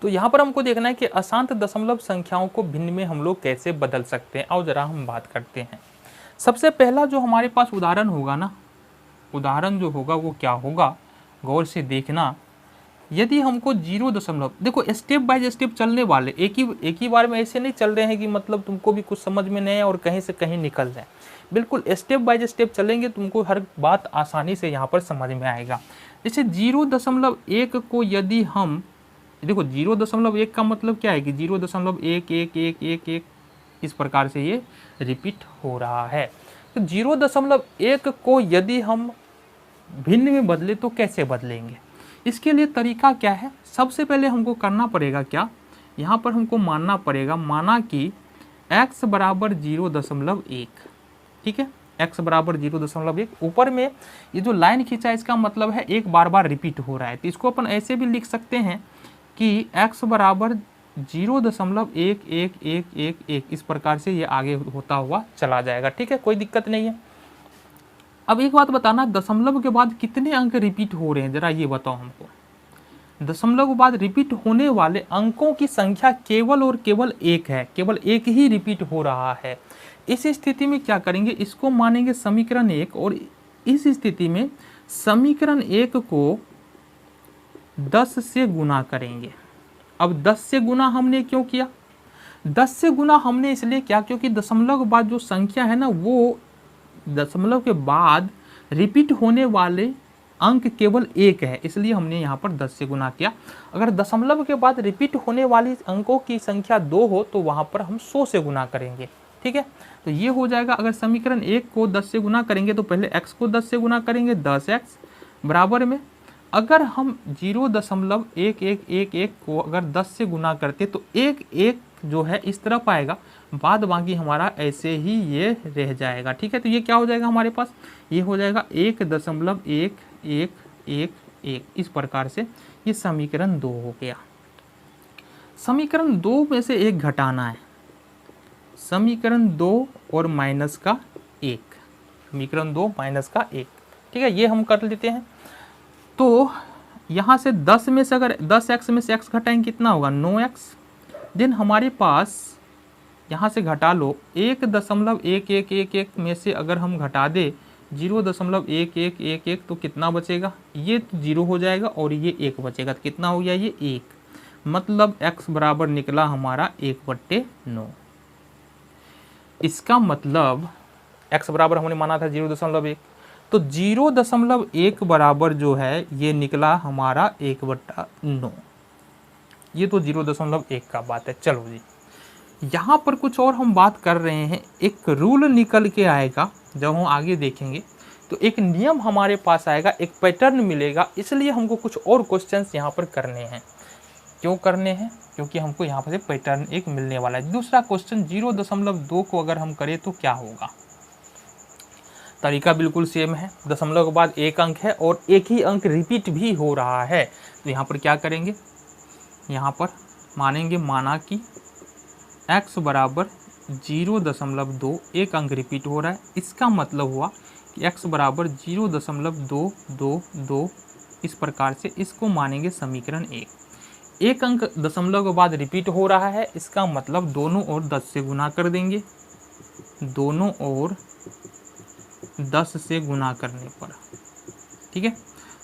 तो यहाँ पर हमको देखना है कि अशांत दशमलव संख्याओं को भिन्न में हम लोग कैसे बदल सकते हैं, और जरा हम बात करते हैं। सबसे पहला जो हमारे पास उदाहरण होगा ना, उदाहरण जो होगा वो क्या होगा, गौर से देखना। यदि हमको 0 देखो स्टेप बाय स्टेप चलने वाले, एक ही बार में ऐसे नहीं चल रहे हैं कि मतलब तुमको भी कुछ समझ में नहीं है और कहीं से कहीं निकल जाए। बिल्कुल स्टेप बाय स्टेप चलेंगे, तुमको हर बात आसानी से यहाँ पर समझ में आएगा। जैसे 0.1 को यदि हम देखो 0.1 का मतलब क्या है कि 0.1111 इस प्रकार से ये रिपीट हो रहा है। तो 0.1 को यदि हम भिन्न में बदले तो कैसे बदलेंगे, इसके लिए तरीका क्या है। सबसे पहले हमको करना पड़ेगा क्या, यहाँ पर हमको मानना पड़ेगा, माना कि x बराबर 0.1, ठीक है, x बराबर 0.1। ऊपर में ये जो लाइन खींचा है इसका मतलब है एक बार बार रिपीट हो रहा है, तो इसको अपन ऐसे भी लिख सकते हैं कि x बराबर 0.1111 इस प्रकार से ये आगे होता हुआ चला जाएगा, ठीक है, कोई दिक्कत नहीं है। अब एक बात बताना, दशमलव के बाद कितने अंक रिपीट हो रहे हैं जरा ये बताओ हमको। दशमलव के बाद रिपीट होने वाले अंकों की संख्या केवल और केवल एक है, केवल एक ही रिपीट हो रहा है। इस स्थिति में क्या करेंगे, इसको मानेंगे समीकरण 1, और इस स्थिति में समीकरण 1 को 10 से गुना करेंगे। अब 10 से गुना हमने क्यों किया, 10 से गुना हमने इसलिए किया क्योंकि दशमलव के बाद जो संख्या है ना, वो दशमलव के बाद रिपीट होने वाले अंक केवल एक है, इसलिए हमने यहाँ पर 10 से गुना किया। अगर दशमलव के बाद रिपीट होने वाली अंकों की संख्या 2 हो तो वहाँ पर हम 100 से गुना करेंगे, ठीक है। तो ये हो जाएगा, अगर समीकरण 1 को 10 से गुना करेंगे तो पहले x को 10 से गुना करेंगे, 10x बराबर में, अगर हम 0.1111 को अगर 10 से गुना करते तो एक जो है इस तरफ आएगा, बाद बाकी हमारा ऐसे ही ये रह जाएगा, ठीक है। तो ये क्या हो जाएगा हमारे पास, ये हो जाएगा 1.1111 इस प्रकार से ये समीकरण 2 हो गया। समीकरण 2 में से एक घटाना है, समीकरण 2 और माइनस का 1, समीकरण 2 माइनस का 1, ठीक है, ये हम कर लेते हैं। तो यहाँ से 10 में से अगर 10x में से x घटाएंगे कितना होगा, 9x। देन हमारे पास यहाँ से घटा लो 1.1111 में से अगर हम घटा दे 0.1111 तो कितना बचेगा, ये तो 0 हो जाएगा और ये 1 बचेगा, तो कितना हो गया ये 1, मतलब x बराबर निकला हमारा 1/9। इसका मतलब x बराबर हमने माना था 0.1, तो 0.1 बराबर जो है ये निकला हमारा 1/9, ये तो 0.1 का बात है। चलो जी, यहाँ पर कुछ और हम बात कर रहे हैं, एक रूल निकल के आएगा जब हम आगे देखेंगे, तो एक नियम हमारे पास आएगा, एक पैटर्न मिलेगा, इसलिए हमको कुछ और क्वेश्चंस यहाँ पर करने हैं। क्यों करने हैं, क्योंकि हमको यहाँ पर से पैटर्न एक मिलने वाला है। दूसरा क्वेश्चन 0.2 को अगर हम करें तो क्या होगा, तरीका बिल्कुल सेम है, दशमलव के बाद एक अंक है और एक ही अंक रिपीट भी हो रहा है। तो यहाँ पर क्या करेंगे, यहाँ पर मानेंगे, माना कि x बराबर 0.2 एक अंक रिपीट हो रहा है, इसका मतलब हुआ कि x बराबर 0.222 इस प्रकार से इसको मानेंगे समीकरण 1। एक अंक दशमलव के बाद रिपीट हो रहा है, इसका मतलब दोनों ओर 10 से गुना कर देंगे, दोनों ओर 10 से गुना करने पर, ठीक है।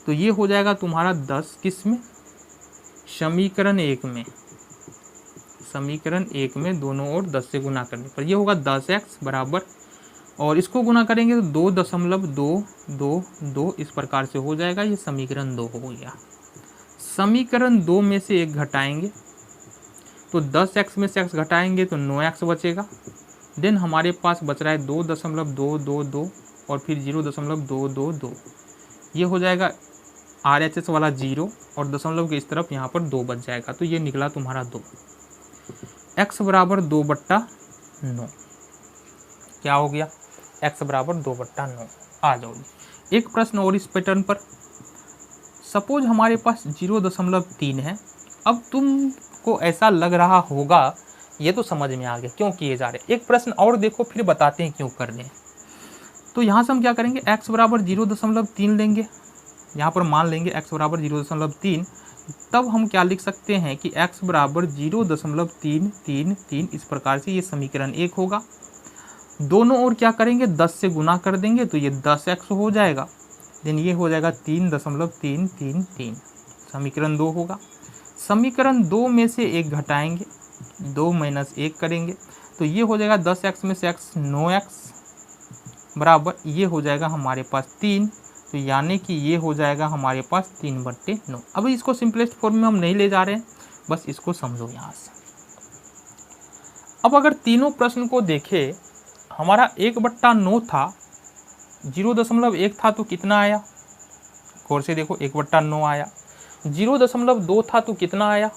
तो ये हो जाएगा तुम्हारा 10 किस में, समीकरण 1 में, समीकरण 1 में दोनों ओर 10 से गुना करने पर ये होगा 10x बराबर, और इसको गुना करेंगे तो 2.222 इस प्रकार से हो जाएगा, ये समीकरण 2 हो गया। समीकरण 2 में से एक घटाएंगे तो 10x में से x घटाएंगे तो 9x बचेगा। देन हमारे पास बच रहा है 2.222 और फिर 0.222, ये हो जाएगा RHS वाला 0 और दशमलव के इस तरफ यहाँ पर 2 बच जाएगा, तो ये निकला तुम्हारा 2। x बराबर 2/9 क्या हो गया, x बराबर 2/9। आ जाओ जी, एक प्रश्न और इस पैटर्न पर। सपोज हमारे पास 0.3 है। अब तुमको ऐसा लग रहा होगा ये तो समझ में आ गया क्यों किए जा रहे, एक प्रश्न और देखो फिर बताते हैं क्यों कर रहे हैं। तो यहाँ से हम क्या करेंगे, x बराबर 0.3 लेंगे, यहाँ पर मान लेंगे x बराबर 0.3, तब हम क्या लिख सकते हैं कि x बराबर 0.333 इस प्रकार से ये समीकरण 1 होगा। दोनों ओर क्या करेंगे 10 से गुना कर देंगे तो ये 10x हो जाएगा। देन ये हो जाएगा 3.333 समीकरण 2 होगा। समीकरण 2 में से 1 घटाएंगे, 2 - 1 करेंगे तो ये हो जाएगा 10x में से x 9x बराबर ये हो जाएगा हमारे पास 3, तो यानी कि ये हो जाएगा हमारे पास 3/9। अब इसको सिंपलेस्ट फॉर्म में हम नहीं ले जा रहे हैं, बस इसको समझो यहाँ से। अब अगर तीनों प्रश्न को देखें, हमारा 1/9 था, 0.1 था तो कितना आया, गौर से देखो 1/9 आया। 0.2 था तो कितना आया,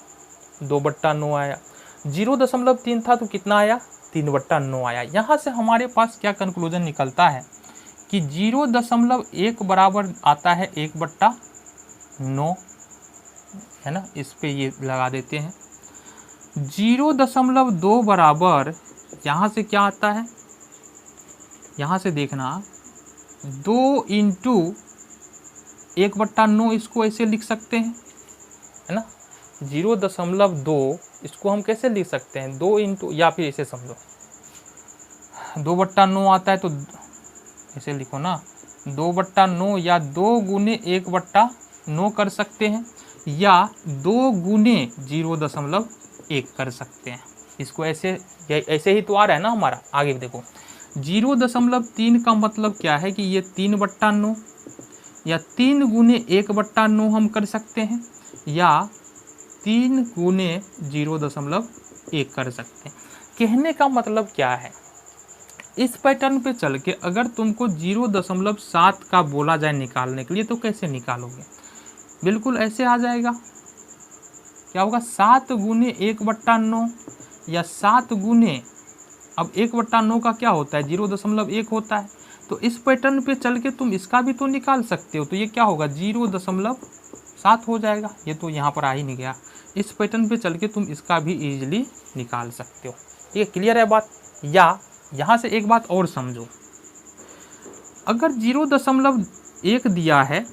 2/9 आया। 0.3 था तो कितना आया, 3/9 आया। यहाँ से हमारे पास क्या कंक्लूजन निकलता है कि 0.1 बराबर आता है 1/9, है ना, इस पे ये लगा देते हैं। 0.2 बराबर यहाँ से क्या आता है, यहाँ से देखना 2 × 1/9 इसको ऐसे लिख सकते हैं, है ना। 0.2 इसको हम कैसे लिख सकते हैं, 2 × या फिर ऐसे समझो 2/9 आता है तो ऐसे लिखो ना, 2/9 या 2 × 1/9 कर सकते हैं या 2 × 0.1 कर सकते हैं। इसको ऐसे ही तो आ रहा है ना हमारा। आगे देखो 0.3 का मतलब क्या है कि ये 3/9 या 3 × 1/9 हम कर सकते हैं या 3 × 0.1 कर सकते हैं। कहने का मतलब क्या है, इस पैटर्न पे चल के अगर तुमको 0.7 का बोला जाए निकालने के लिए तो कैसे निकालोगे, बिल्कुल ऐसे आ जाएगा। क्या होगा 7 × 1/9 या 7 × अब 1/9 का क्या होता है 0.1 होता है, तो इस पैटर्न पे चल के तुम इसका भी तो निकाल सकते हो। तो ये क्या होगा 0.7 हो जाएगा, ये तो यहाँ पर आ ही नहीं गया। इस पैटर्न पे चल के तुम इसका भी इजीली निकाल सकते हो। ये क्लियर है बात। या यहाँ से एक बात और समझो, अगर 0.1 दिया है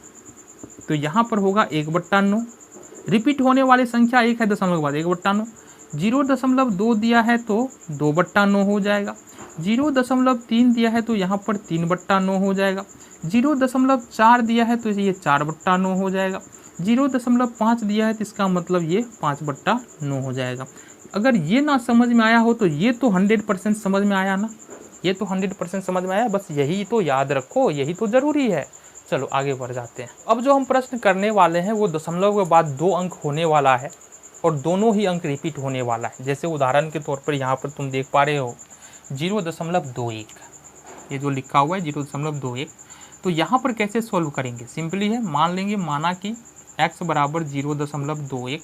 तो यहाँ पर होगा 1/9, रिपीट होने वाली संख्या एक है दशमलव के बाद 1/9। 0.2 दिया है तो 2/9 हो जाएगा। 0.3 दिया है तो यहाँ पर 3/9 हो जाएगा। 0.4 दिया है तो ये 4/9 हो जाएगा। 0.5 दिया है तो इसका मतलब ये 5/9 हो जाएगा। अगर ये ना समझ में आया हो तो ये तो 100% समझ में आया ना, ये तो 100% समझ में आया। बस यही तो याद रखो, यही तो ज़रूरी है। चलो आगे बढ़ जाते हैं। अब जो हम प्रश्न करने वाले हैं वो दशमलव के बाद 2 अंक होने वाला है और दोनों ही अंक रिपीट होने वाला है। जैसे उदाहरण के तौर पर यहाँ पर तुम देख पा रहे हो 0.21, ये जो लिखा हुआ है 0.21। तो यहाँ पर कैसे सॉल्व करेंगे, सिंपली है, मान लेंगे माना कि x बराबर 0.21।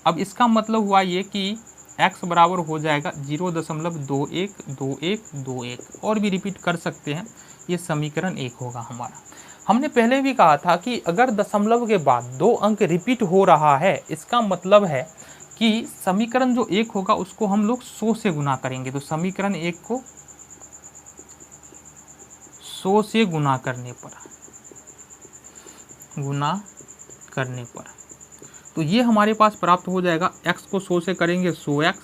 अब इसका मतलब हुआ ये कि x बराबर हो जाएगा 0.212121 और भी रिपीट कर सकते हैं, ये समीकरण 1 होगा हमारा। हमने पहले भी कहा था कि अगर दशमलव के बाद 2 अंक रिपीट हो रहा है, इसका मतलब है कि समीकरण जो 1 होगा उसको हम लोग 100 से गुना करेंगे। तो समीकरण 1 को 100 से गुना करने पर तो ये हमारे पास प्राप्त हो जाएगा। x को 100 से करेंगे 100x,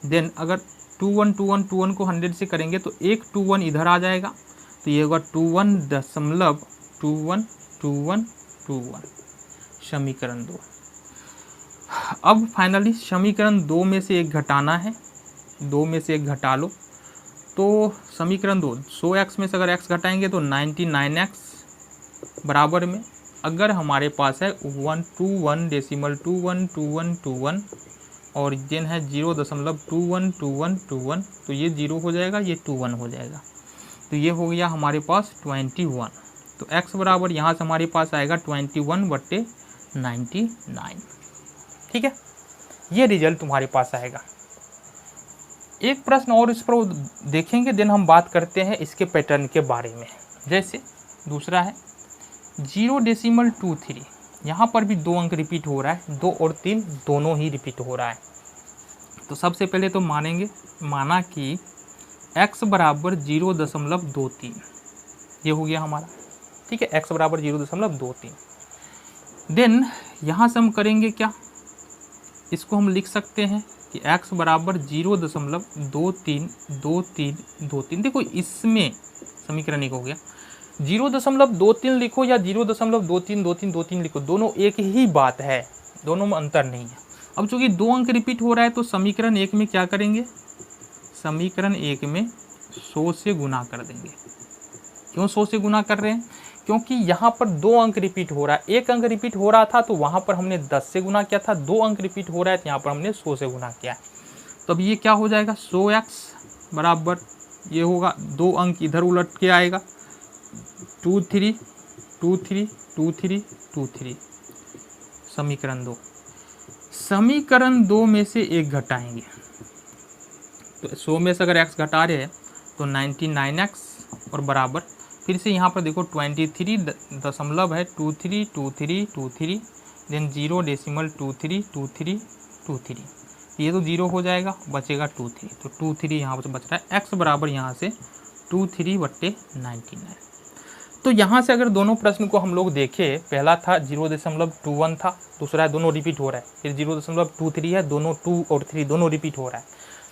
देन अगर 21 को 100 से करेंगे तो एक 21 इधर आ जाएगा, तो ये होगा 21.2121 समीकरण 2। अब फाइनली समीकरण 2 में से एक घटाना है, 2 में से एक घटा लो तो समीकरण 2 100x में से अगर x घटाएंगे तो 99x बराबर में अगर हमारे पास है 121.2121 और देन है 0.212121 तो ये 0 हो जाएगा, ये 21 हो जाएगा, तो ये हो गया हमारे पास 21। तो x बराबर यहाँ से हमारे पास आएगा 21/99। ठीक है, ये रिजल्ट तुम्हारे पास आएगा। एक प्रश्न और इस पर देखेंगे, देन हम बात करते हैं इसके पैटर्न के बारे में। जैसे दूसरा है 0.23, यहाँ पर भी 2 अंक रिपीट हो रहा है, 2 और 3 दोनों ही रिपीट हो रहा है। तो सबसे पहले तो माना कि x बराबर 0.23, ये हो गया हमारा। ठीक है, x बराबर 0.23। देन यहाँ से हम करेंगे क्या, इसको हम लिख सकते हैं कि x बराबर 0.232323। देखो इसमें समीकरण एक हो गया, 0.23 लिखो या 0.232323 लिखो, दोनों एक ही बात है, दोनों में अंतर नहीं है। अब चूंकि 2 अंक रिपीट हो रहा है तो समीकरण एक में क्या करेंगे, समीकरण एक में 100 से गुना कर देंगे। क्यों 100 से गुना कर रहे हैं, क्योंकि यहाँ पर 2 अंक रिपीट हो रहा है, 1 अंक रिपीट हो रहा था तो वहाँ पर हमने 10 से गुना किया था, 2 अंक रिपीट हो रहा है तो यहाँ पर हमने 100 से गुना किया है। तो अब ये क्या हो जाएगा, 100x बराबर ये होगा, 2 अंक इधर उलट के आएगा, 2 3 2 3 2 3 2 3। समीकरण 2, समीकरण 2 में से एक घटाएंगे तो 100 में से अगर x घटा रहे हैं तो 99x और बराबर, फिर से यहाँ पर देखो 23.2323 देन 0.232323, ये तो 0 हो जाएगा, बचेगा 23, तो 23 यहाँ पर बच रहा है। x बराबर यहाँ से 23/99। तो यहाँ से अगर दोनों प्रश्न को हम लोग देखें, पहला था 0.21 था, दूसरा है दोनों रिपीट हो रहा है, फिर 0.23 है, दोनों 2 और 3 दोनों रिपीट हो रहा है।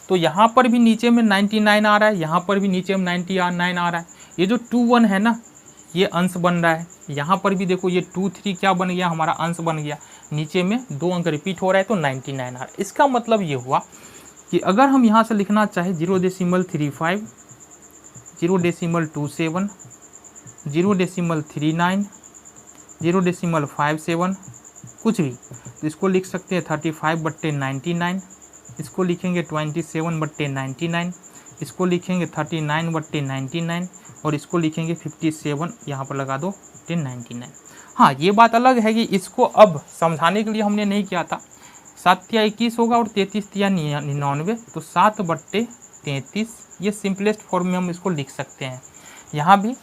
तो यहाँ पर भी नीचे में 99 आ रहा है, यहाँ पर भी नीचे में 99 आ रहा है। ये जो 21 है ना, ये अंश बन रहा है, यहाँ पर भी देखो ये 23 क्या बन गया, हमारा अंश बन गया, नीचे में 2 अंक रिपीट हो रहा है तो 99 आ रहा है। इसका मतलब ये हुआ कि अगर हम यहाँ से लिखना चाहे 0.35, 0.27, 0.39, 0.57 कुछ भी, तो इसको लिख सकते हैं 35/99, इसको लिखेंगे 27/99, इसको लिखेंगे 39/99 और इसको लिखेंगे 57, यहाँ पर लगा दो 1099। हाँ, ये बात अलग है कि इसको अब समझाने के लिए हमने नहीं किया था, 7 या 21 होगा और 33 या 99, तो 7/33 ये सिंपलेस्ट फॉर्म में हम इसको लिख सकते हैं। यहाँ भी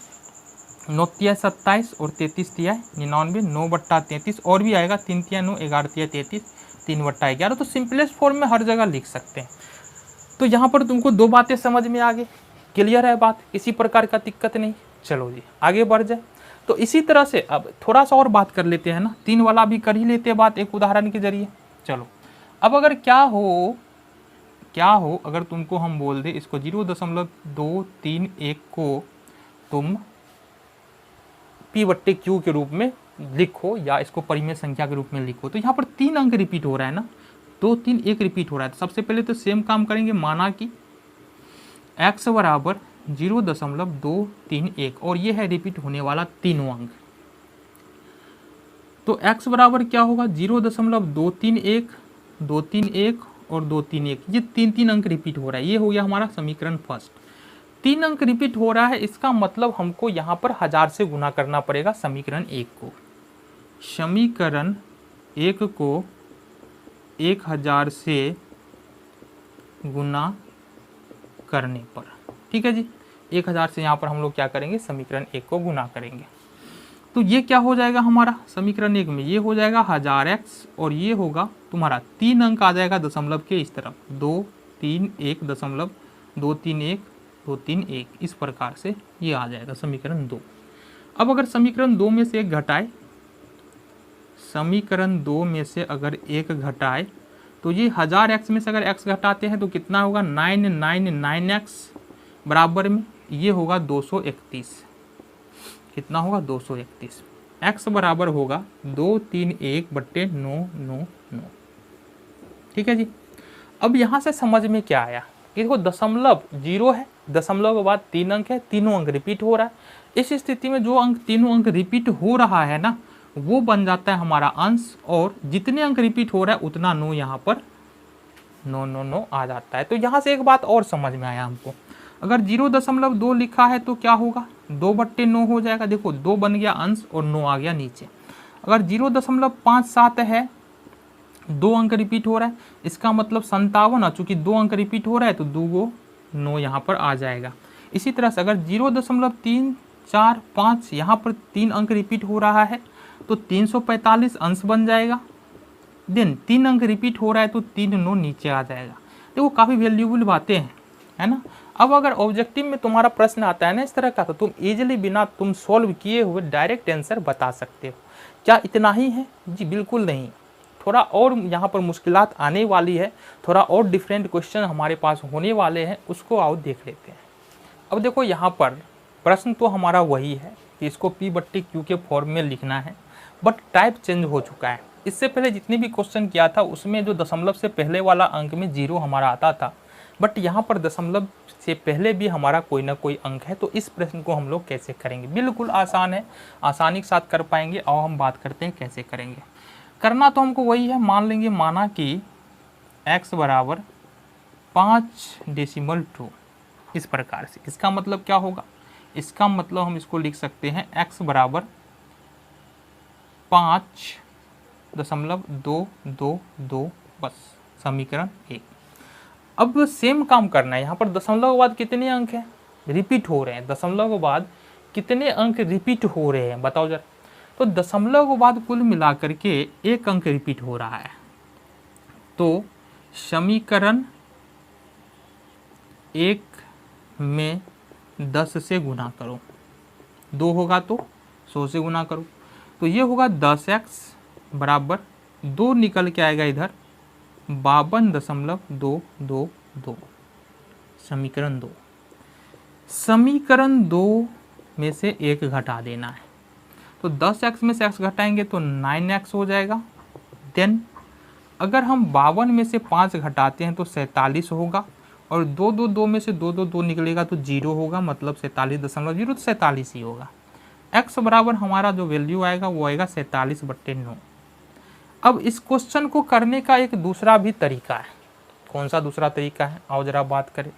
9 तिया 27 और 33 तिया 99, 9/33 और भी आएगा, 3 तिया 9, 11 तिया 33, 3/11, तो सिंपलेस्ट फॉर्म में हर जगह लिख सकते हैं। तो यहाँ पर तुमको 2 बातें समझ में आ गई, क्लियर है बात, किसी प्रकार का दिक्कत नहीं। चलो जी आगे बढ़ जाए। तो इसी तरह से अब थोड़ा सा और बात कर लेते हैं ना, 3 वाला भी कर ही लेते हैं बात एक उदाहरण के जरिए। चलो अब अगर क्या हो अगर तुमको हम बोल दे इसको 0.231 को तुम P/Q के रूप में लिखो या इसको परिमेय संख्या के रूप में लिखो, तो यहाँ पर 3 अंक रिपीट हो रहा है ना, 2 3 1 रिपीट हो रहा है। तो सबसे पहले तो सेम काम करेंगे, माना कि x बराबर 0.231 और ये है रिपीट होने वाला तीनों अंक, तो x बराबर क्या होगा 0.231, 231 और 231, ये 3 अंक रिपीट हो रहा है। ये हो गया हमारा समीकरण फर्स्ट। 3 अंक रिपीट हो रहा है, इसका मतलब हमको यहाँ पर 1000 से गुना करना पड़ेगा समीकरण 1 को। समीकरण 1 को 1000 से गुना करने पर, ठीक है जी, 1000 से यहाँ पर हम लोग क्या करेंगे, समीकरण 1 को गुना करेंगे। तो ये क्या हो जाएगा हमारा समीकरण 1 में, ये हो जाएगा 1000x और ये होगा तुम्हारा 3 अंक आ जाएगा दशमलव के इस तरफ, 231.231, इस प्रकार से ये आ जाएगा समीकरण 2। अब अगर समीकरण 2 में से एक घटाए, समीकरण 2 में से अगर एक घटाए तो ये 1000x में से अगर x घटाते हैं तो कितना होगा, 999x बराबर में ये होगा 231, कितना होगा 231, x बराबर होगा 231/999। ठीक है जी। अब यहाँ से समझ में क्या आया कि देखो दशमलव 0 है, दशमलव के बाद 3 अंक है, तीनों अंक रिपीट हो रहा है। इस स्थिति में जो अंक तीनों अंक रिपीट हो रहा है ना, वो बन जाता है हमारा अंश, और जितने अंक रिपीट हो रहा है उतना 9 यहाँ पर 999 आ जाता है। तो यहाँ से एक बात और समझ में आया हमको, अगर 0.2 लिखा है तो क्या होगा, 2/9 हो जाएगा। देखो 2 बन गया अंश और 9 आ गया नीचे। अगर 0.57 है, 2 अंक रिपीट हो रहा है, इसका मतलब 57, चूंकि 2 अंक रिपीट हो रहा है तो 2 9 यहाँ पर आ जाएगा। इसी तरह से अगर 0.345 यहाँ पर 3 अंक रिपीट हो रहा है तो 345 अंश बन जाएगा। देन 3 अंक रिपीट हो रहा है तो 3 9 नीचे आ जाएगा। देखो काफ़ी वैल्यूबल बातें हैं, है ना। अब अगर ऑब्जेक्टिव में तुम्हारा प्रश्न आता है ना इस तरह का, तो तुम इजीली बिना तुम सॉल्व किए हुए डायरेक्ट आंसर बता सकते हो क्या इतना ही है? जी बिल्कुल नहीं, थोड़ा और यहाँ पर मुश्किलात आने वाली है, थोड़ा और डिफरेंट क्वेश्चन हमारे पास होने वाले हैं, उसको आओ देख लेते हैं। अब देखो यहाँ पर प्रश्न तो हमारा वही है कि इसको पी बट्टी क्यू के फॉर्म में लिखना है, बट टाइप चेंज हो चुका है। इससे पहले जितने भी क्वेश्चन किया था उसमें जो दशमलव से पहले वाला अंक में 0 हमारा आता था, बट यहाँ पर दशमलव से पहले भी हमारा कोई ना कोई अंक है। तो इस प्रश्न को हम लोग कैसे करेंगे? बिल्कुल आसान है, आसानी के साथ कर पाएंगे। और हम बात करते हैं कैसे करेंगे। करना तो हमको वही है, मान लेंगे माना कि x बराबर 5.2 इस प्रकार से। इसका मतलब क्या होगा? इसका मतलब हम इसको लिख सकते हैं x बराबर 5.222, बस समीकरण 1। अब सेम काम करना है, यहाँ पर दशमलव के बाद कितने अंक हैं? रिपीट हो रहे हैं। दशमलव के बाद कितने अंक रिपीट हो रहे हैं बताओ जरा। तो दशमलव के बाद कुल मिलाकर के 1 अंक रिपीट हो रहा है। तो समीकरण 1 में 10 से गुना करो, 2 होगा तो 100 से गुना करो, तो ये होगा 10x बराबर 2 निकल के आएगा इधर 52.222। समीकरण 2, समीकरण 2 में से 1 घटा देना है। तो 10x में से x घटाएंगे तो 9x हो जाएगा। देन अगर हम 52 में से 5 घटाते हैं तो 47 होगा, और 2 में से 2 निकलेगा तो 0 होगा, मतलब 47.0 तो 47 ही होगा। x बराबर हमारा जो वैल्यू आएगा वो आएगा 47/9। अब इस क्वेश्चन को करने का एक दूसरा भी तरीका है। कौन सा दूसरा तरीका है? आओ जरा बात करें।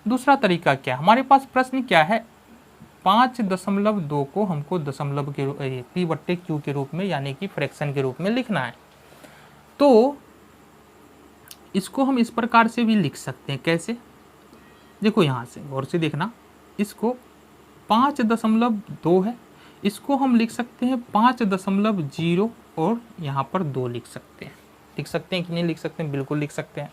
दूसरा तरीका क्या है? हमारे पास प्रश्न क्या है? 5.2 को हमको दशमलव के पी बट्टे क्यू के रूप में यानी कि फ्रैक्शन के रूप में लिखना है। तो इसको हम इस प्रकार से भी लिख सकते हैं। कैसे? देखो यहाँ से गौर से देखना, इसको 5.2 है, इसको हम लिख सकते हैं 5.0 और यहाँ पर 2 लिख सकते हैं। लिख सकते हैं कि नहीं लिख सकते हैं? बिल्कुल लिख सकते हैं।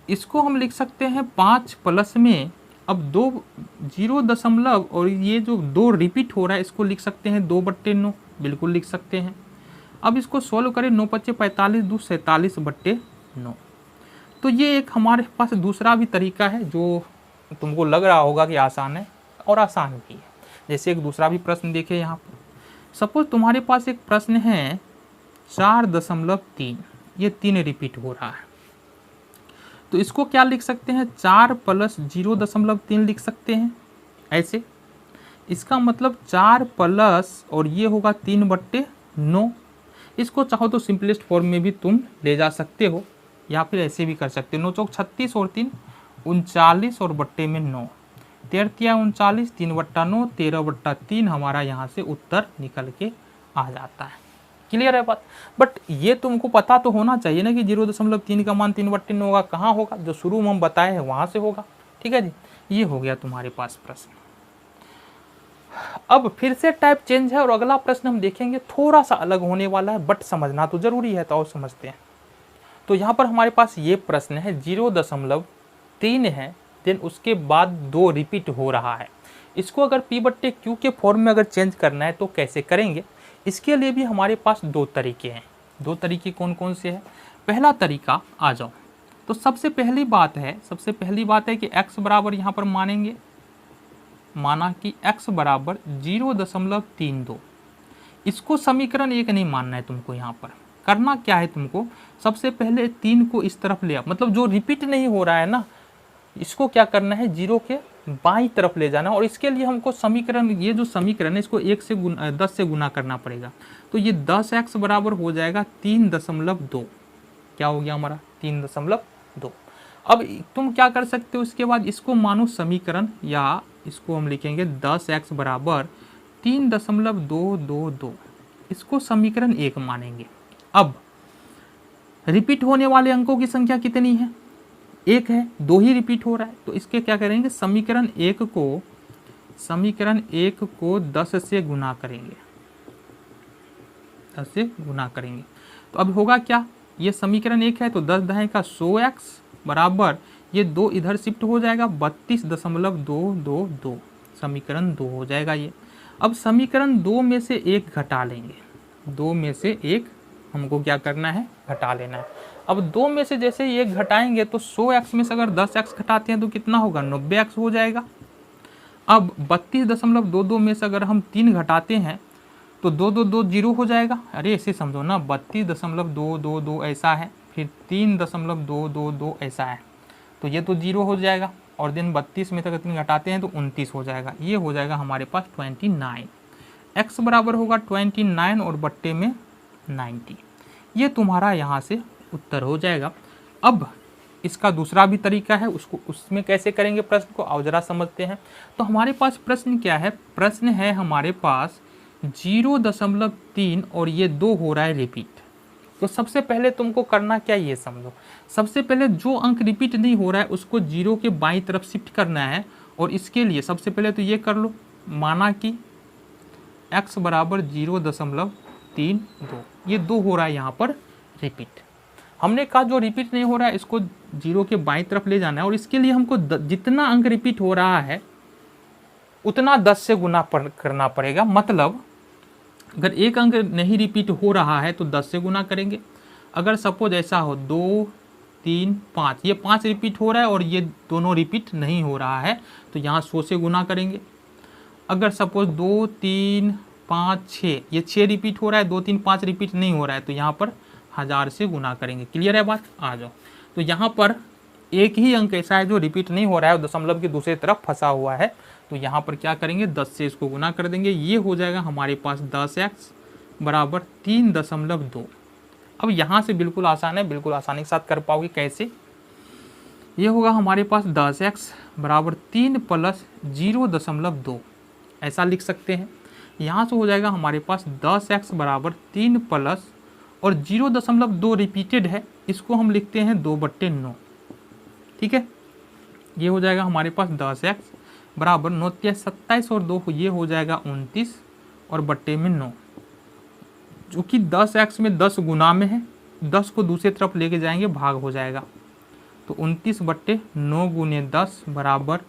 इसको हम लिख सकते हैं 5 प्लस में अब 2 0 और ये जो 2 रिपीट हो रहा है इसको लिख सकते हैं 2/9, बिल्कुल लिख सकते हैं। अब इसको सॉल्व करें, 9 × 5 = 45, 2 47/9। तो ये एक हमारे पास दूसरा भी तरीका है जो तुमको लग रहा होगा कि आसान है, और आसान भी है। जैसे एक दूसरा भी प्रश्न देखें यहाँ पर। सपोज तुम्हारे पास एक प्रश्न है 4.3, ये 3 रिपीट हो रहा है। तो इसको क्या लिख सकते हैं? 4 + 0.3 लिख सकते हैं ऐसे। इसका मतलब 4 प्लस और ये होगा 3/9। इसको चाहो तो सिंपलेस्ट फॉर्म में भी तुम ले जा सकते हो, या फिर ऐसे भी कर सकते हो। 9 × 36 और 3 39 और बट्टे में 9, 13 × 39, 3/9, 13/3 हमारा यहाँ से उत्तर निकल के आ जाता है। क्लियर है बात? बट ये तुमको पता तो होना चाहिए ना कि 0.3 का मान 3/9 होगा। कहाँ होगा? जो शुरू में हम बताए हैं वहाँ से होगा। ठीक है जी, ये हो गया तुम्हारे पास प्रश्न। अब फिर से टाइप चेंज है और अगला प्रश्न हम देखेंगे थोड़ा सा अलग होने वाला है, बट समझना तो जरूरी है। तो और समझते हैं। तो यहाँ पर हमारे पास ये प्रश्न है 0.3 है, देन उसके बाद 2 रिपीट हो रहा है। इसको अगर p/q के फॉर्म में अगर चेंज करना है तो कैसे करेंगे? इसके लिए भी हमारे पास 2 तरीके हैं। 2 तरीके कौन कौन से हैं? पहला तरीका, आ जाओ। तो सबसे पहली बात है कि x बराबर यहाँ पर मानेंगे, माना कि x बराबर 0.32। इसको समीकरण 1 नहीं मानना है तुमको। यहाँ पर करना क्या है तुमको? सबसे पहले 3 को इस तरफ ले, मतलब जो रिपीट नहीं हो रहा है ना, इसको क्या करना है? 0 के बाईं तरफ ले जाना। और इसके लिए हमको समीकरण, ये जो समीकरण है इसको 10 से गुना करना पड़ेगा। तो ये 10x बराबर हो जाएगा 3.2। क्या हो गया हमारा? 3.2। अब तुम क्या कर सकते हो? इसके बाद इसको मानो समीकरण, या इसको हम लिखेंगे 10x बराबर 3.222। इसको समीकरण 1 मानेंगे। अब रिपीट होने वाले अंकों की संख्या कितनी है? 1 है, 2 ही रिपीट हो रहा है। तो इसके क्या करेंगे? समीकरण 1 को 10 से गुना करेंगे, 10 से गुना करेंगे। तो अब होगा क्या? ये समीकरण 1 है तो 10 10 का 100x बराबर ये 2 इधर शिफ्ट हो जाएगा 32.222। समीकरण 2 हो जाएगा ये। अब समीकरण 2 में से 1 घटा लेंगे, 2 में से 1 हमको क्या करना है, घटा लेना है। अब 2 में से जैसे ही 1 घटाएंगे तो 100x में से अगर 10x घटाते हैं तो कितना होगा, 90x हो जाएगा। अब 32.22 में से अगर हम 3 घटाते हैं तो 2 जीरो हो जाएगा। अरे ऐसे समझो ना, 32.222 ऐसा है, फिर 3.222 ऐसा है, तो ये तो जीरो हो जाएगा। और दिन 32 में से अगर 3 घटाते हैं तो 29 हो जाएगा। ये हो जाएगा हमारे पास 29। x बराबर होगा 29 और बट्टे में 90। ये तुम्हारा यहाँ से उत्तर हो जाएगा। अब इसका दूसरा भी तरीका है, उसमें कैसे करेंगे प्रश्न को, आओ जरा समझते हैं। तो हमारे पास प्रश्न क्या है, प्रश्न है हमारे पास 0.3 और ये 2 हो रहा है रिपीट। तो सबसे पहले तुमको करना क्या, ये समझो। सबसे पहले जो अंक रिपीट नहीं हो रहा है उसको 0 के बाईं तरफ शिफ्ट करना है। और इसके लिए सबसे पहले तो ये कर लो, माना कि x बराबर 0.32, ये 2 हो रहा है यहाँ पर रिपीट। हमने कहा जो रिपीट नहीं हो रहा है इसको 0 के बाईं तरफ ले जाना है। और इसके लिए हमको जितना अंक रिपीट हो रहा है उतना 10 से गुना करना पड़ेगा। मतलब अगर एक अंक नहीं रिपीट हो रहा है तो 10 से गुना करेंगे। अगर सपोज ऐसा हो 2, 3, 5, ये 5 रिपीट हो रहा है और ये दोनों रिपीट नहीं हो रहा है तो यहाँ 100 से गुना करेंगे। अगर सपोज 2, 3, 5, 6, ये 6 रिपीट हो रहा है, 2, 3, 5 रिपीट नहीं हो रहा है तो यहाँ पर 1000 से गुना करेंगे। क्लियर है बात, आ जाओ। तो यहाँ पर एक ही अंक ऐसा है जो रिपीट नहीं हो रहा है, दशमलव की दूसरी तरफ फंसा हुआ है, तो यहाँ पर क्या करेंगे, 10 से इसको गुना कर देंगे। ये हो जाएगा हमारे पास 10x बराबर 3.2। अब यहाँ से बिल्कुल आसान है, बिल्कुल आसानी के साथ कर पाओगे। कैसे, ये होगा हमारे पास 10x बराबर 3 + 0.2, ऐसा लिख सकते हैं। यहाँ से हो जाएगा हमारे पास 10x बराबर 3 प्लस और 0.2 रिपीटेड है, इसको हम लिखते हैं 2/9। ठीक है, ये हो जाएगा हमारे पास 10x बराबर 9 × 27 और 2, ये हो जाएगा 29 और बट्टे में 9। जो कि 10x में 10 गुना में है, 10 को दूसरी तरफ लेके जाएंगे भाग हो जाएगा, तो 29/9 × 10 बराबर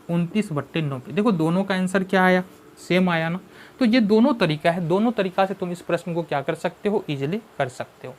29/9। देखो दोनों का आंसर क्या आया, सेम आया ना। तो ये दोनों तरीका है, दोनों तरीका से तुम इस प्रश्न को क्या कर सकते हो, इजीली कर सकते हो।